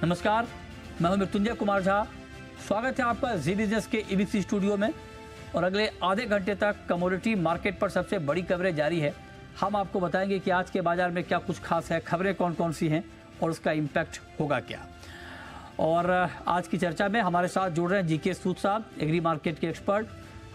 नमस्कार, मैं हूं मृत्युंजय कुमार झा। स्वागत है आपका जी बिजनेस के ईबीसी स्टूडियो में। और अगले आधे घंटे तक कमोडिटी मार्केट पर सबसे बड़ी कवरेज जारी है। हम आपको बताएंगे कि आज के बाजार में क्या कुछ खास है, खबरें कौन कौन सी हैं और उसका इम्पैक्ट होगा क्या। और आज की चर्चा में हमारे साथ जुड़ रहे हैं जीके सूद साहब, एग्री मार्केट के एक्सपर्ट।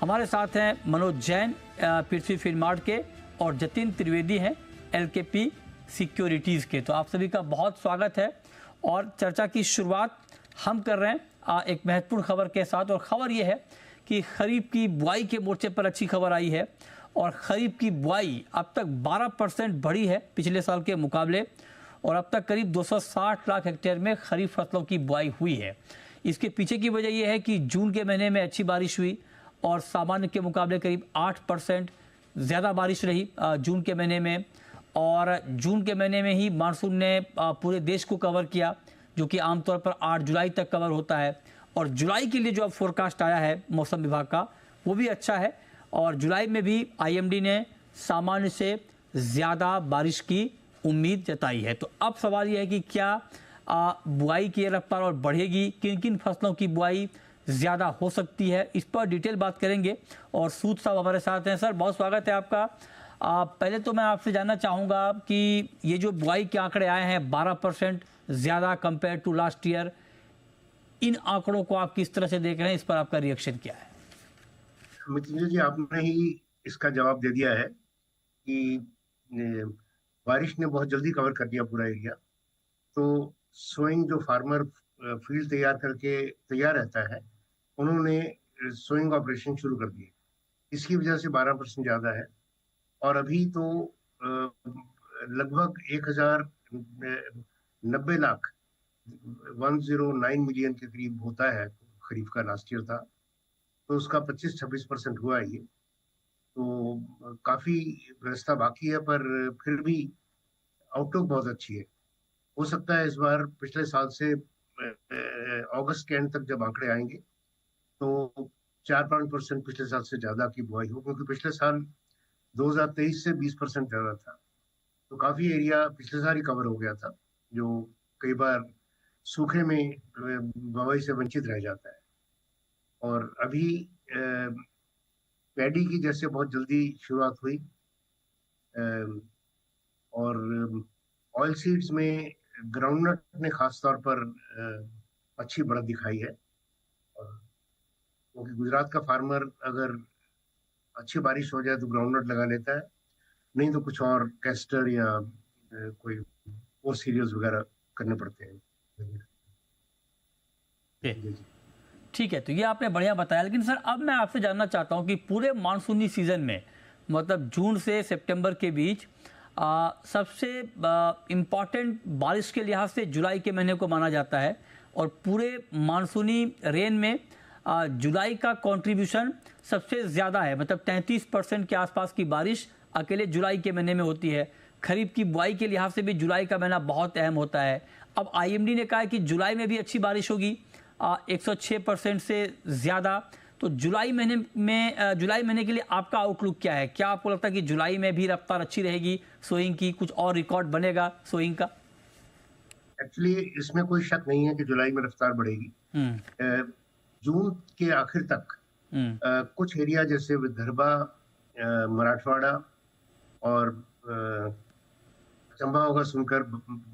हमारे साथ हैं मनोज जैन, पृथ्वी फिनमार्ट के, और जतिन त्रिवेदी हैं एलकेपी सिक्योरिटीज़ के। तो आप सभी का बहुत स्वागत है। और चर्चा की शुरुआत हम कर रहे हैं एक महत्वपूर्ण खबर के साथ। और खबर ये है कि खरीफ की बुआई के मोर्चे पर अच्छी खबर आई है। और खरीफ की बुआई अब तक 12% बढ़ी है पिछले साल के मुकाबले। और अब तक करीब 260 लाख हेक्टेयर में खरीफ फसलों की बुआई हुई है। इसके पीछे की वजह यह है कि जून के महीने में अच्छी बारिश हुई और सामान्य के मुकाबले करीब 8% ज़्यादा बारिश रही जून के महीने में। और जून के महीने में ही मानसून ने पूरे देश को कवर किया, जो कि आमतौर पर 8 जुलाई तक कवर होता है। और जुलाई के लिए जो अब फोरकास्ट आया है मौसम विभाग का, वो भी अच्छा है। और जुलाई में भी आईएमडी ने सामान्य से ज़्यादा बारिश की उम्मीद जताई है। तो अब सवाल यह है कि क्या बुआई की रफ्तार और बढ़ेगी, किन किन फसलों की बुआई ज़्यादा हो सकती है, इस पर डिटेल बात करेंगे। और सूद साहब हमारे साथ हैं। सर, बहुत स्वागत है आपका। पहले तो मैं आपसे जानना चाहूँगा कि ये जो बुआई के आंकड़े आए हैं 12% ज़्यादा कंपेयर टू लास्ट ईयर, इन आंकड़ों को आप किस तरह से देख रहे हैं, इस पर आपका रिएक्शन क्या है? मृत्युंजय जी, आपने ही इसका जवाब दे दिया है कि बारिश ने बहुत जल्दी कवर कर दिया पूरा एरिया। तो सोइंग जो फार्मर फील्ड तैयार करके तैयार रहता है, उन्होंने सोइंग ऑपरेशन शुरू कर दिए। इसकी वजह से 12% ज़्यादा है। और अभी तो लगभग 1090 लाख 109 मिलियन के करीब होता है खरीफ का। लास्ट ईयर था तो उसका 25-26% हुआ है ये। तो काफी व्यवस्था बाकी है, पर फिर भी आउटलुक बहुत अच्छी है। हो सकता है इस बार पिछले साल से अगस्त के एंड तक जब आंकड़े आएंगे तो 4-5% पिछले साल से ज्यादा की बुआई हो, क्योंकि पिछले साल 2023 से 20% ज्यादा था। तो काफी एरिया पिछले साल ही कवर हो गया था, जो कई बार सूखे में बुआई से वंचित रह जाता है। और अभी पैडी की जैसे बहुत जल्दी शुरुआत हुई। और ऑयल सीड्स में ग्राउंडनट ने खास तौर पर अच्छी बढ़त दिखाई है। क्योंकि गुजरात का फार्मर अगर अच्छी बारिश हो जाए तो ग्राउंडनट लगा लेता है, नहीं तो कुछ और कैस्टर या कोई और सीरियल्स वगैरह करने पड़ते हैं। ठीक है, तो ये आपने बढ़िया बताया। लेकिन सर, अब मैं आपसे जानना चाहता हूँ कि पूरे मानसूनी सीजन में, मतलब जून से सितंबर के बीच, सबसे इम्पॉर्टेंट बारिश के लिहाज से जुलाई के महीने को माना जाता है। और पूरे मानसूनी रेन में जुलाई का कंट्रीब्यूशन सबसे ज़्यादा है, मतलब 33% के आसपास की बारिश अकेले जुलाई के महीने में होती है। खरीफ की बुआई के लिहाज से भी जुलाई का महीना बहुत अहम होता है। अब आईएमडी ने कहा है कि जुलाई में भी अच्छी बारिश होगी, 106% से ज़्यादा। तो जुलाई महीने के लिए आपका आउटलुक क्या है? क्या आपको लगता है कि जुलाई में भी रफ्तार अच्छी रहेगी सोइंग की, कुछ और रिकॉर्ड बनेगा सोइंग का? एक्चुअली इसमें कोई शक नहीं है कि जुलाई में रफ्तार बढ़ेगी। जून के आखिर तक कुछ एरिया जैसे विदर्भा, मराठवाड़ा और चंबा होगा सुनकर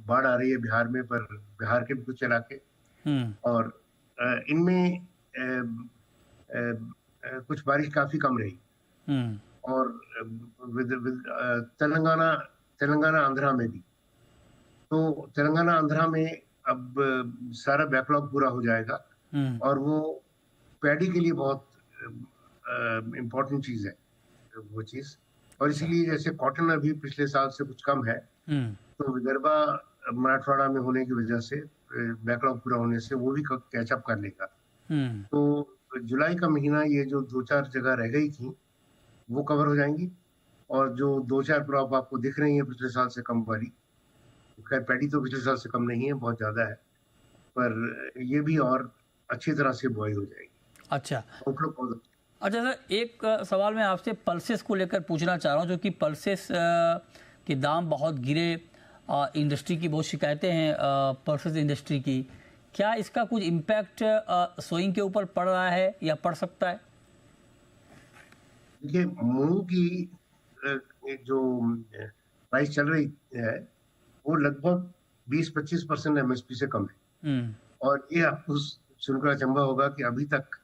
बाढ़ आ रही है बिहार में, पर बिहार के भी कुछ इलाके, और इनमें कुछ बारिश काफी कम रही। और तेलंगाना आंध्रा में भी। तो तेलंगाना आंध्रा में अब सारा बैकलॉग पूरा हो जाएगा। और वो पैडी के लिए बहुत इम्पोर्टेंट चीज है वो चीज। और इसीलिए जैसे कॉटन अभी पिछले साल से कुछ कम है, तो विदर्भा मराठवाड़ा में होने की वजह से, बैकलॉग पूरा होने से वो भी कैचअप कर लेगा। तो जुलाई का महीना ये जो 2-4 जगह रह गई थी वो कवर हो जाएंगी। और जो 2-4 क्रॉप आपको दिख रही है पिछले साल से कम वाली, खैर पैडी तो पिछले साल से कम नहीं है, बहुत ज्यादा है, पर ये भी और अच्छी तरह से बुआई हो जाएगी। अच्छा सर, एक सवाल मैं आपसे पल्सेस को लेकर पूछना चाह रहा हूँ, जो कि पल्सेस के दाम बहुत गिरे इंडस्ट्री की बहुत शिकायतें हैं, पल्सेस इंडस्ट्री की। क्या इसका कुछ इम्पैक्ट सोइंग के ऊपर पड़ रहा है या पड़ सकता है? देखिए, मूंग की जो प्राइस चल रही है वो लगभग 20-25% एमएसपी से कम है। और ये आपको सुनकर अचंभा होगा कि अभी तक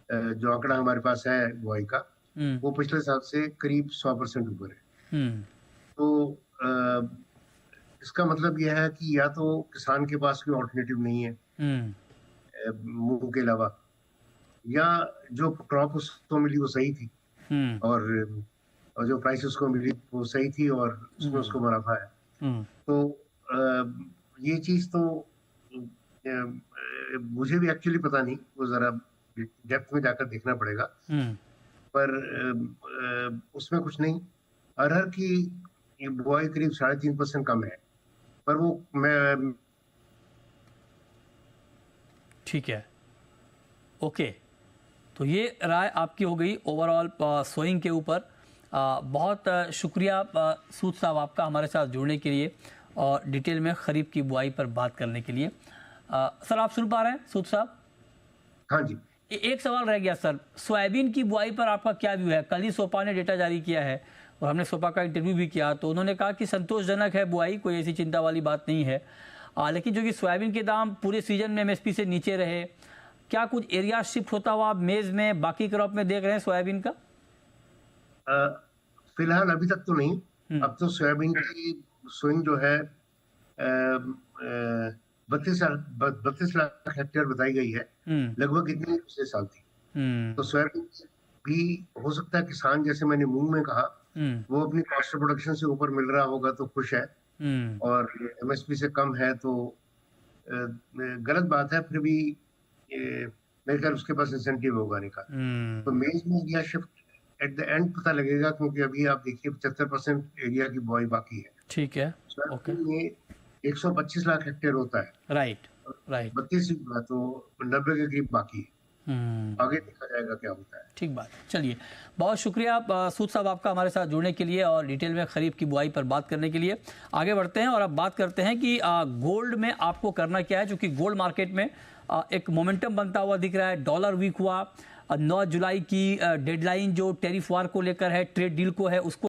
जो आंकड़ा हमारे पास है बुआई का, वो पिछले साल से करीब 100% ऊपर है। तो इसका मतलब यह है कि या तो किसान के पास कोई ऑल्टरनेटिव नहीं है मूंग के अलावा, या जो क्रॉप उसको मिली वो सही थी और जो प्राइस उसको मिली वो सही थी और उसमें उसको मुनाफा है। तो ये चीज तो मुझे भी एक्चुअली पता नहीं, वो जरा डेप्थ में जाकर देखना पड़ेगा। पर उसमें कुछ नहीं। अरहर की बुआई करीब 3.5% कम है, पर वो मैं ठीक है। ओके, तो ये राय आपकी हो गई ओवरऑल सोइंग के ऊपर। बहुत शुक्रिया सूद साहब आपका हमारे साथ जुड़ने के लिए और डिटेल में खरीफ की बुआई पर बात करने के लिए। सर, आप सुन पा रहे हैं सूद साहब? हाँ जी। एक सवाल रह गया सर, सोयाबीन की बुआई पर आपका क्या व्यू है? कल ही सोपा ने डेटा जारी किया है और हमने सोपा का इंटरव्यू भी किया, तो उन्होंने कहा कि संतोषजनक है बुआई, कोई ऐसी चिंता वाली बात नहीं है। लेकिन जो कि सोयाबीन के दाम पूरे सीजन में एमएसपी से नीचे रहे, क्या कुछ एरिया शिफ्ट होता हुआ आप मेज में बाकी क्रॉप में देख रहे हैं सोयाबीन का? फिलहाल अभी तक तो नहीं। अब तो सोयाबीन की स्विंग जो है 32 लाख हेक्टेयर बताई गई है, लगभग इतनी पिछले साल थी। तो सोयाबीन भी हो सकता है किसान, जैसे मैंने मूंग में कहा, वो अपनी कॉस्ट ऑफ प्रोडक्शन से ऊपर मिल रहा होगा तो खुश है, और एमएसपी से कम है तो गलत बात है। फिर भी मेरे ख्याल उसके पास इंसेंटिव होगा नहीं का। तो मेज में area shift at the end पता लगेगा, क्योंकि अभी आप देखिए 75% एरिया की बुआई बाकी है। ठीक है, ओके। में 125 लाख हेक्टेयर होता है। राइट। 32 तो 90 के करीब बाकी है। आगे देखा जाएगा क्या होता है। ठीक बात। चलिए, बहुत शुक्रिया सूद साहब आपका हमारे साथ जुड़ने के लिए और डिटेल में खरीफ की बुआई पर बात करने के लिए। आगे बढ़ते हैं और अब बात करते हैं कि गोल्ड में आपको करना क्या है, क्योंकि गोल्ड मार्केट में एक मोमेंटम बनता हुआ दिख रहा है। डॉलर वीक हुआ, 9 जुलाई की डेडलाइन जो टैरिफ वार को लेकर है, ट्रेड डील को है, उसको